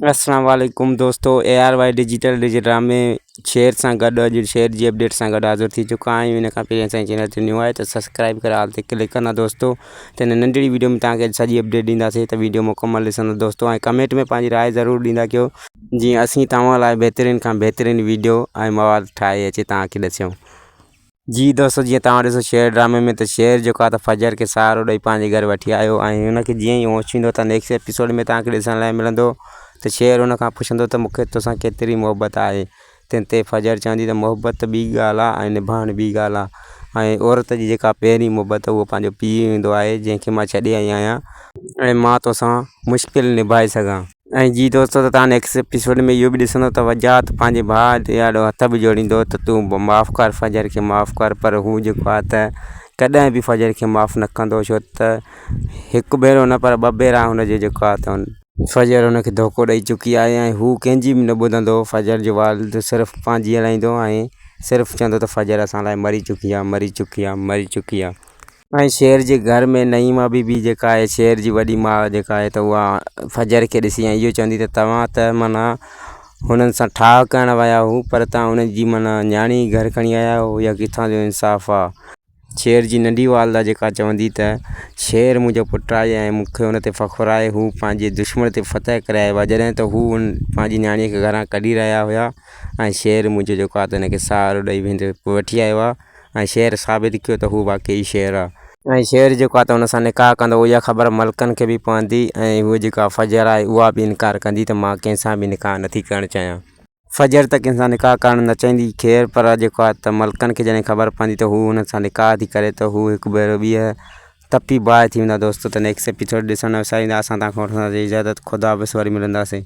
अस्सलाम वालेकुम दोस्तों, ARY डिजिटल ड्रामे शेयर सां गॾु अॼु शेयर जी अपडेट सां गॾु हाज़िर थी चुका आहियूं। इन खां पहिरीं असांजे चैनल ते न्यू आहे त सब्सक्राइब करे हाल ते क्लिक कंदा दोस्तों। त हिन नंढड़ी वीडियो में तव्हांखे सॼी अपडेट ॾींदासीं, त वीडियो मुकमल ॾिसंदा दोस्तों ऐं कमेंट में पंहिंजी राय ज़रूरु ॾींदा कयो, जीअं असीं तव्हां लाइ बहितरीन खां बहितरीन वीडियो ऐं मवाद ठाहे अचे तव्हांखे ॾिसूं। जी दोस्तों, जीअं तव्हां ॾिसो शेयर ड्रामे में त शेर जेको आहे त फजर खे सहारो ॾेई पंहिंजे घर वठी आयो ऐं हुनखे जीअं ई होश ईंदो त नेक्स्ट एपिसोड में तव्हांखे ॾिसण लाइ मिलंदो त शेर हुन खां पुछंदो त मूंखे तोसां केतिरी मोहबत आहे। तंहिं ते फजर चवंदी त मोहबत ॿी ॻाल्हि आहे ऐं निभाइण ॿी ॻाल्हि आहे, ऐं औरत जी जेका पहिरीं मोहबत उहो पंहिंजो पीउ हूंदो आहे, जंहिंखे मां छॾे आई आहियां ऐं मां तोसां मुश्किल निभाए सघां। ऐं जी दोस्तों, त तव्हां नेक्स्ट एपिसोड में इहो बि ॾिसंदो त वजाहत पंहिंजे भाउ ते ॾाढो हथ बि जोड़ींदो त तूं माफ़ु कर फजर खे माफ़ु कर, पर हू जेको आहे त कॾहिं बि फजर खे माफ़ु न कंदो, छो त हिकु भेरो न पर ॿ भेरा हुनजे जेको आहे त फजर हुनखे धोखो ॾेई चुकी आहे ऐं हू कंहिंजी बि न ॿुधंदो। फजर जो वालिद सिर्फ़ु पंहिंजी हलाईंदो ऐं सिर्फ़ु चवंदो त फजर असां लाइ मरी चुकी आहे, मरी चुकी आहे, मरी चुकी आहे। ऐं शेर जे घर में नईमा बीबी जेका आहे, शेर जी वॾी माउ जेका आहे त उहा फजर खे ॾिसी ऐं इहो चवंदी त तव्हां त माना हुननि सां ठाह करणु विया हो, पर तव्हां हुननि जी माना न्याणी घर खणी आया हो, या किथां जो इंसाफ़ु आहे। शेर जी नंढी वालिदा जेका चवंदी त शेर मुंहिंजो पुटु आहे ऐं मूंखे हुन ते फ़ख़ुरु आहे, हू पंहिंजे दुश्मन ते फ़तह करे आयो आहे, जॾहिं त हू पंहिंजी न्याणीअ खे घरां कढी रहिया हुया ऐं शेर मुंहिंजो जेको आहे त हिनखे सहारो ॾेई वेंदे वठी आयो आहे ऐं शेर साबित कयो त हू वाक़ई शेर आहे। ऐं शेर जेको आहे त हुन सां निकाह कंदो, इहा ख़बर मलकनि खे बि पवंदी ऐं उहा जेका फजर आहे उहा बि इनकार कंदी त मां कंहिंसां बि निकाह नथी करणु चाहियां। फजर त कंहिंसां निकाह करणु न चाहींदी ख़ैरु, पर जेको आहे त मलकनि खे जॾहिं ख़बर पवंदी त हू हुन सां निकाह थी करे त हू हिकु भेरो ॿीहर तपी बाहि थी वेंदा दोस्तों। त नेक्स्ट एपिसोड ॾिसण न विसारींदा। असां तव्हांखां वठंदासीं इजाज़त, ख़ुदा हाफ़िज़, वरी मिलंदासीं।